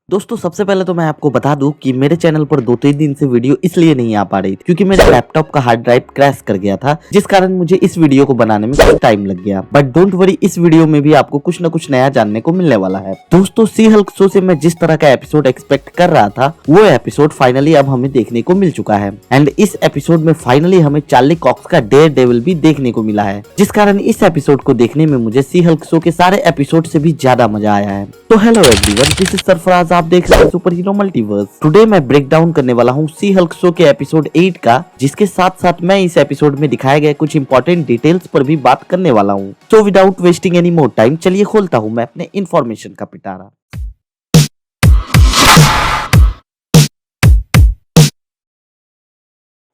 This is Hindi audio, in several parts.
दोस्तों सबसे पहले तो मैं आपको बता दूं कि मेरे चैनल पर 2-3 दिन से वीडियो इसलिए नहीं आ पा रही थी क्योंकि मेरे लैपटॉप का हार्ड ड्राइव क्रैश कर गया था, जिस कारण मुझे इस वीडियो को बनाने में कुछ टाइम लग गया। बट डोंट वरी, इस वीडियो में भी आपको कुछ न कुछ नया जानने को मिलने वाला है। दोस्तों सी हल्क शो से मैं जिस तरह का एपिसोड एक्सपेक्ट कर रहा था वो एपिसोड फाइनली अब हमें देखने को मिल चुका है। एंड इस एपिसोड में फाइनली हमें चार्ली कॉक्स का डेयरडेविल भी देखने को मिला है, जिस कारण इस एपिसोड को देखने में मुझे सी हल्क शो के सारे एपिसोड से भी ज्यादा मजा आया है। तो hello everyone, this is Sarfaraz, आप देख रहे हैं सुपर हीरो मल्टीवर्स। टुडे मैं ब्रेक डाउन करने वाला हूँ सी हल्क शो के एपिसोड 8 का, जिसके साथ साथ मैं इस एपिसोड में दिखाए गए कुछ इंपॉर्टेंट डिटेल्स पर भी बात करने वाला हूँ। So without wasting any more time, चलिए खोलता हूँ मैं अपने इन्फॉर्मेशन का पिटारा।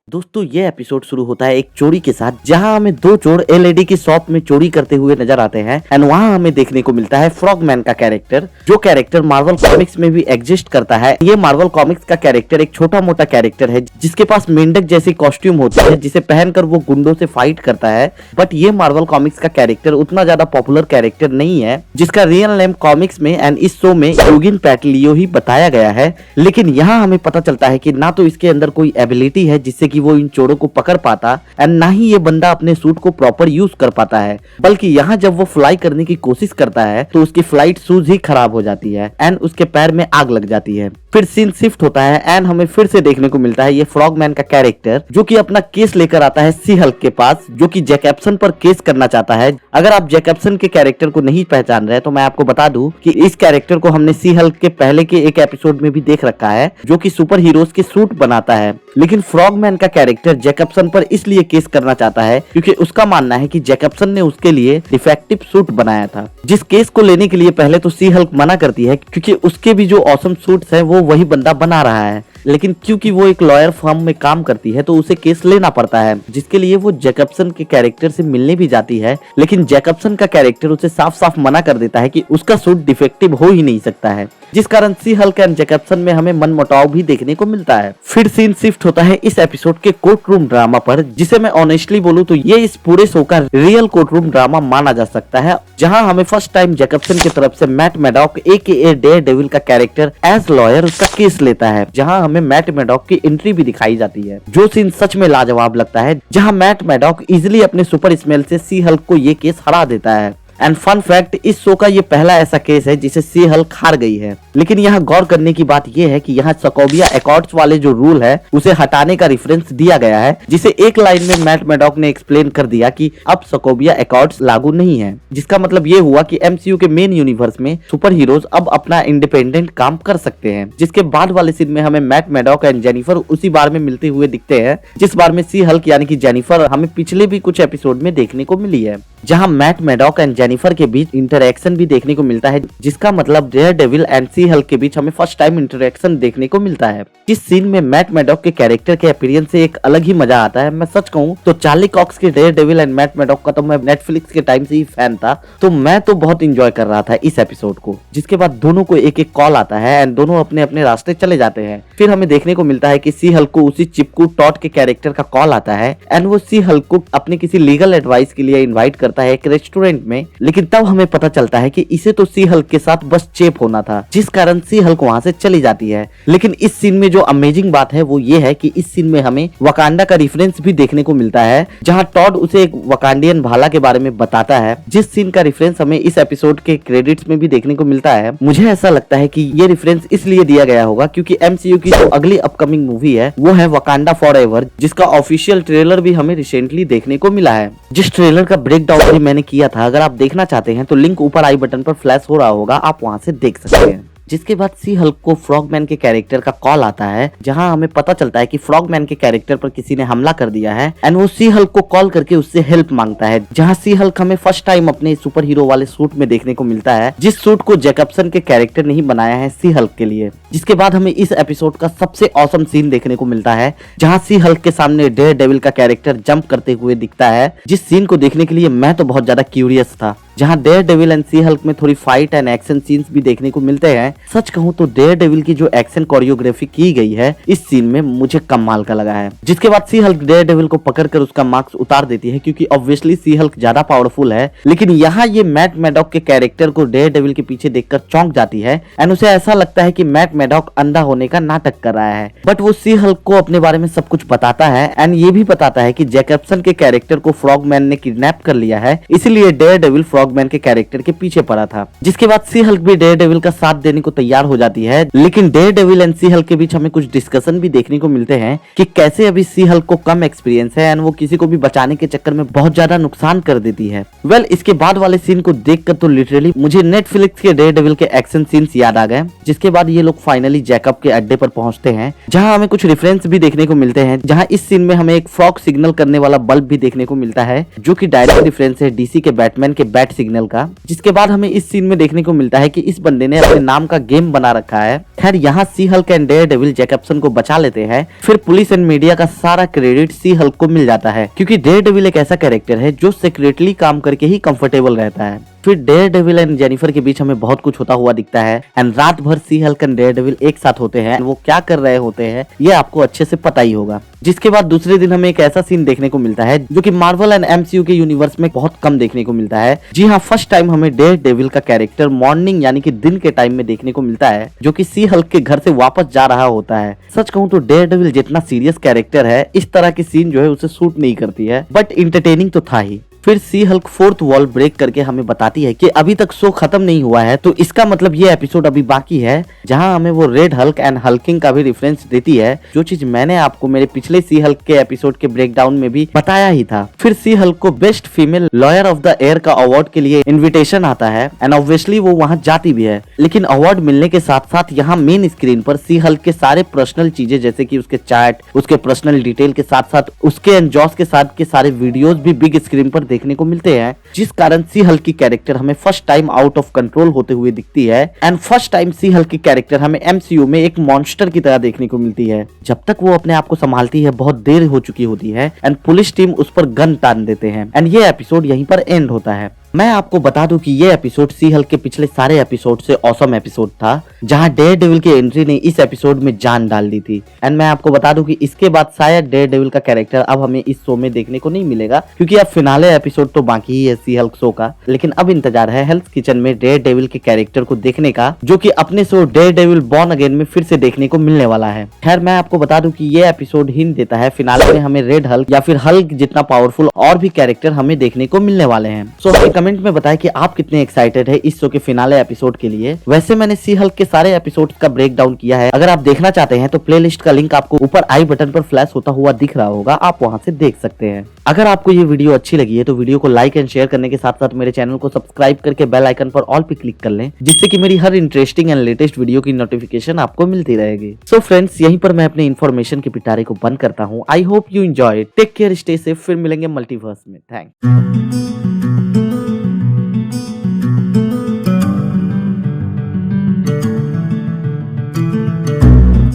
दोस्तों ये एपिसोड शुरू होता है एक चोरी के साथ, जहां हमें दो चोर एलईडी की शॉप में चोरी करते हुए नजर आते हैं। एंड वहां हमें देखने को मिलता है फ्रॉगमैन का कैरेक्टर, जो कैरेक्टर मार्वल कॉमिक्स में भी एग्जिस्ट करता है। ये मार्वल कॉमिक्स का कैरेक्टर एक छोटा मोटा कैरेक्टर है जिसके पास मेंढक जैसी कॉस्ट्यूम होती है, जिसे पहनकर वो गुंडों से फाइट करता है। बट ये मार्वल कॉमिक्स का कैरेक्टर उतना ज्यादा पॉपुलर कैरेक्टर नहीं है, जिसका रियल नेम कॉमिक्स में एंड इस शो में यूजिन पैटलियो ही बताया गया है। लेकिन यहाँ हमें पता चलता है कि ना तो इसके अंदर कोई एबिलिटी है जिससे कि वो इन चोरों को पकड़ पाता, एंड ना ही ये बंदा अपने सूट को प्रॉपर यूज कर पाता है। बल्कि यहाँ जब वो फ्लाई करने की कोशिश करता है तो उसकी फ्लाइट शूज ही खराब हो जाती है एंड उसके पैर में आग लग जाती है। फिर सीन शिफ्ट होता है एंड हमें फिर से देखने को मिलता है ये फ्रॉगमैन का कैरेक्टर, जो कि अपना केस लेकर आता है सी हल्क के पास, जो कि जैकब्सन पर केस करना चाहता है। अगर आप जैकब्सन के कैरेक्टर को नहीं पहचान रहे तो मैं आपको बता दूं कि इस कैरेक्टर को हमने सी हल्क के पहले के एक एपिसोड में भी देख रखा है, जो कि सुपर हीरोज के सूट बनाता है। लेकिन फ्रॉगमैन का कैरेक्टर जैकब्सन पर इसलिए केस करना चाहता है क्योंकि उसका मानना है कि जैकब्सन ने उसके लिए डिफेक्टिव सूट बनाया था, जिस केस को लेने के लिए पहले तो सी हल्क मना करती है क्योंकि उसके भी जो ऑसम सूट्स हैं वो वही बंदा बना रहा है। लेकिन क्योंकि वो एक लॉयर फर्म में काम करती है तो उसे केस लेना पड़ता है, जिसके लिए वो जैकब्सन के कैरेक्टर से मिलने भी जाती है। लेकिन जैकब्सन का कैरेक्टर उसे साफ साफ मना कर देता है कि उसका सूट डिफेक्टिव हो ही नहीं सकता है, जिस कारण सी हल्क एंड जैकब्सन में हमें मनमुटाव भी देखने को मिलता है। फिर सीन शिफ्ट होता है इस एपिसोड के कोर्ट रूम ड्रामा पर, जिसे मैं ऑनेस्टली बोलूं तो ये इस पूरे शो का रियल कोर्ट रूम ड्रामा माना जा सकता है, जहां हमें फर्स्ट टाइम जैकब्सन की तरफ से मैट मैडॉक AKA डेयरडेविल का कैरेक्टर एज लॉयर उसका केस लेता है, जहां हमें मैट मैडॉक की एंट्री भी दिखाई जाती है। जो सीन सच में लाजवाब लगता है, जहां मैट मैडॉक इजिली अपने सुपर स्मेल से सी हल्क को ये केस हरा देता है। एंड फन फैक्ट, इस शो का ये पहला ऐसा केस है जिसे सी हल्क हार गई है। लेकिन यहाँ गौर करने की बात यह है कि यहाँ सोकोविया एकॉर्ड्स वाले जो रूल है उसे हटाने का रेफरेंस दिया गया है, जिसे एक लाइन में मैट मैडॉक ने एक्सप्लेन कर दिया कि अब सोकोविया एकॉर्ड्स लागू नहीं है, जिसका मतलब ये हुआ कि MCU के मेन यूनिवर्स में सुपर हीरोज अब अपना इंडिपेंडेंट काम कर सकते हैं। जिसके बाद वाले सीन में हमें मैट मैडॉक एंड जेनिफर उसी बार में मिलते हुए दिखते हैं, जिस बार में सी हल्क यानी कि जेनिफर हमें पिछले भी कुछ एपिसोड में देखने को मिली है, जहां मैट मैडॉक एंड जेनिफर के बीच इंटरैक्शन भी देखने को मिलता है, जिसका मतलब डेयरडेविल एंड सी हल्क के बीच हमें फर्स्ट टाइम इंटरैक्शन देखने को मिलता है। इस सीन में मैट मैडॉक के कैरेक्टर के अपीयरेंस से एक अलग ही मजा आता है। मैं सच कहूं तो चार्ली कॉक्स के डेयरडेविल एंड मैट मैडॉक का तो मैं नेटफ्लिक्स के टाइम से ही फैन था, तो मैं तो बहुत इंजॉय कर रहा था इस एपिसोड को। जिसके बाद दोनों को एक एक कॉल आता है एंड दोनों अपने अपने रास्ते चले जाते हैं। फिर हमें देखने को मिलता है कि सी हल्क को उसी चिपकू टॉट के कैरेक्टर का कॉल आता है एंड वो सी हल्क को अपने किसी लीगल एडवाइस के लिए इन्वाइट करता है एक रेस्टोरेंट में। लेकिन तब हमें पता चलता है कि इसे तो सी हल्क के साथ बस चेप होना था, जिस कारण सी हल्क वहां से चली जाती है। लेकिन इस सीन में जो अमेजिंग बात है वो ये है कि इस सीन में हमें वकांडा का रेफरेंस भी देखने को मिलता है, जहां टॉड उसे एक वकांडियन भाला के बारे में बताता है, जिस सीन का रेफरेंस हमें इस एपिसोड के क्रेडिट्स में भी देखने को मिलता है। मुझे ऐसा लगता है कि ये रेफरेंस इसलिए दिया गया होगा क्योंकि MCU की जो अगली अपकमिंग मूवी है वो है वकांडा फॉरएवर, जिसका ऑफिशियल ट्रेलर भी हमें रिसेंटली देखने को मिला है, जिस ट्रेलर का ब्रेक डाउन भी मैंने किया था। अगर आप देखना चाहते हैं तो लिंक ऊपर आई बटन पर फ्लैश हो रहा होगा, आप वहां से देख सकते हैं। जिसके बाद सी हल्क को फ्रॉगमैन के कैरेक्टर का कॉल आता है, जहां हमें पता चलता है कि फ्रॉगमैन के कैरेक्टर पर किसी ने हमला कर दिया है एंड वो सी हल्क को कॉल करके उससे हेल्प मांगता है। जहां सी हल्क हमें फर्स्ट टाइम अपने सुपर हीरो वाले सूट में देखने को मिलता है, जिस सूट को जैकब्सन के कैरेक्टर ने ही बनाया है सी हल्क के लिए। जिसके बाद हमें इस एपिसोड का सबसे ऑसम सीन देखने को मिलता है, जहां सी हल्क के सामने डेयरडेविल का कैरेक्टर जंप करते हुए दिखता है, जिस सीन को देखने के लिए मैं तो बहुत ज्यादा क्यूरियस था। जहाँ Daredevil and She Hulk में थोड़ी फाइट एंड एक्शन सीन्स भी देखने को मिलते हैं। सच कहूँ तो डेयर डेविल की जो एक्शन कोरियोग्राफी की गई है इस सीन में मुझे कमाल का लगा है। जिसके बाद सी हल्क डेयर डेविल को पकड़कर उसका मार्क्स उतार देती है, क्योंकि ऑब्वियसली सी हल्क ज्यादा पावरफुल है। लेकिन यहाँ ये मैट मैडॉक के कैरेक्टर को डेयर डेविल के पीछे देखकर चौंक जाती है एंड उसे ऐसा लगता है कि मैट मैडॉक अंधा होने का नाटक कर रहा है। बट वो सी हल्क को अपने बारे में सब कुछ बताता है एंड ये भी बताता है कि जैकब्सन के कैरेक्टर को फ्रॉगमैन ने किडनैप कर लिया है, इसलिए डेयर डेविल फ्रॉगमैन के कैरेक्टर के पीछे पड़ा था। जिसके बाद सी हल्क भी डेयर डेविल का साथ देने को तैयार हो जाती है। लेकिन Daredevil and She Hulk के बीच हमें कुछ डिस्कशन भी देखने को मिलते हैं कि कैसे अभी सी हल्क को कम एक्सपीरियंस है एंड वो किसी को भी बचाने के चक्कर में बहुत ज्यादा नुकसान कर देती है। वेल, इसके बाद वाले सीन को देखकर तो लिटरली मुझे नेटफ्लिक्स के डेयर डेविल के एक्शन सीन्स याद आ गए। जिसके बाद ये लोग फाइनली जैकब के अड्डे पर पहुंचते हैं, जहां हमें कुछ रेफरेंस भी देखने को मिलते हैं। जहां इस सीन में हमें एक फ्रॉग सिग्नल करने वाला बल्ब भी देखने को मिलता है, जो कि डायरेक्ट रेफरेंस है डीसी के बैटमैन के बैट सिग्नल का। जिसके बाद हमें इस सीन में देखने को मिलता है कि इस बंदे ने अपने नाम का गेम बना रखा है। खैर, यहाँ सी हल्क एंड डेयर डेविल जैकब्सन को बचा लेते हैं। फिर पुलिस एंड मीडिया का सारा क्रेडिट सी हल्क को मिल जाता है, क्योंकि डेयर डेविल एक ऐसा कैरेक्टर है जो सीक्रेटली काम करके ही कंफर्टेबल रहता है। फिर डेयर डेविल एंड जेनिफर के बीच हमें बहुत कुछ होता हुआ दिखता है एंड रात भर सी हल्क एंड डेयर डेविल एक साथ होते हैं। वो क्या कर रहे होते हैं ये आपको अच्छे से पता ही होगा। जिसके बाद दूसरे दिन हमें एक ऐसा सीन देखने को मिलता है जो कि मार्वल एंड एमसीयू के यूनिवर्स में बहुत कम देखने को मिलता है। जी हाँ, फर्स्ट टाइम हमें डेयर डेविल का कैरेक्टर मॉर्निंग यानी कि दिन के टाइम में देखने को मिलता है, जो कि सी हल्क के घर से वापस जा रहा होता है। सच कहूँ तो डेयर डेविल जितना सीरियस कैरेक्टर है, इस तरह की सीन जो है उसे सूट नहीं करती है, बट इंटरटेनिंग तो था ही। फिर सी हल्क फोर्थ वॉल ब्रेक करके हमें बताती है कि अभी तक शो खत्म नहीं हुआ है, तो इसका मतलब ये एपिसोड अभी बाकी है, जहां हमें वो रेड हल्क एंड हल्किंग का भी रेफरेंस देती है, जो चीज मैंने आपको मेरे पिछले सी हल्क के एपिसोड के ब्रेकडाउन में भी बताया ही था। फिर सी हल्क को best female lawyer of the year का अवार्ड के लिए इन्विटेशन आता है एंड ऑब्वियसली वो वहां जाती भी है। लेकिन अवार्ड मिलने के साथ साथ यहाँ मेन स्क्रीन पर सी हल्क के सारे पर्सनल चीजें, जैसे कि उसके चैट, उसके पर्सनल डिटेल के साथ साथ उसके एंड जॉस के साथ के सारे वीडियोस भी बिग स्क्रीन पर देखने को मिलते हैं। जिस कारण सी हल्क की कैरेक्टर हमें first time out of control होते हुए दिखती है and first time She Hulk की कैरेक्टर हमें एमसीयू में एक मॉन्स्टर की तरह देखने को मिलती है। जब तक वो अपने आप को संभालती है बहुत देर हो चुकी होती है एंड पुलिस टीम उस पर गन तान देते हैं एंड ये एपिसोड यहीं पर एंड होता है। मैं आपको बता दूं कि ये एपिसोड सी हल्क के पिछले सारे एपिसोड से ऑसम एपिसोड था, जहां डेयर डेविल की एंट्री ने इस एपिसोड में जान डाल दी थी। एंड मैं आपको बता दूं कि इसके बाद शायद डेयर डेविल का कैरेक्टर अब हमें इस शो में देखने को नहीं मिलेगा, क्योंकि अब फिनाले एपिसोड तो बाकी ही है सी हल्क शो का। लेकिन अब इंतजार है हेल्थ किचन में डेयर डेविल के कैरेक्टर को देखने का, जो कि अपने show Daredevil Born Again में फिर से देखने को मिलने वाला है। खैर, मैं आपको बता दूं कि ये एपिसोड हिंट देता है फिनाले में हमें रेड हल्क या फिर हल्क जितना पावरफुल और भी कैरेक्टर हमें देखने को मिलने वाले हैं। सो हमें कमेंट में बताएं कि आप कितने एक्साइटेड है इस शो के फिनाले एपिसोड के लिए। वैसे मैंने सी हल्क के सारे एपिसोड्स का ब्रेक डाउन किया है, अगर आप देखना चाहते हैं तो प्लेलिस्ट का लिंक आपको ऊपर आई बटन पर फ्लैश होता हुआ दिख रहा होगा, आप वहां से देख सकते हैं। अगर आपको ये वीडियो अच्छी लगी है तो वीडियो को लाइक एंड शेयर करने के साथ साथ मेरे चैनल को सब्सक्राइब करके बेल आइकन पर ऑल पे क्लिक कर लें, जिससे कि मेरी हर इंटरेस्टिंग एंड लेटेस्ट वीडियो की नोटिफिकेशन आपको मिलती रहेगी। सो फ्रेंड्स, यहीं पर मैं अपने इन्फॉर्मेशन के पिटारे को बंद करता हूँ। I hope you enjoy, take care, stay safe, फिर मिलेंगे मल्टीवर्स में। थैंक्स।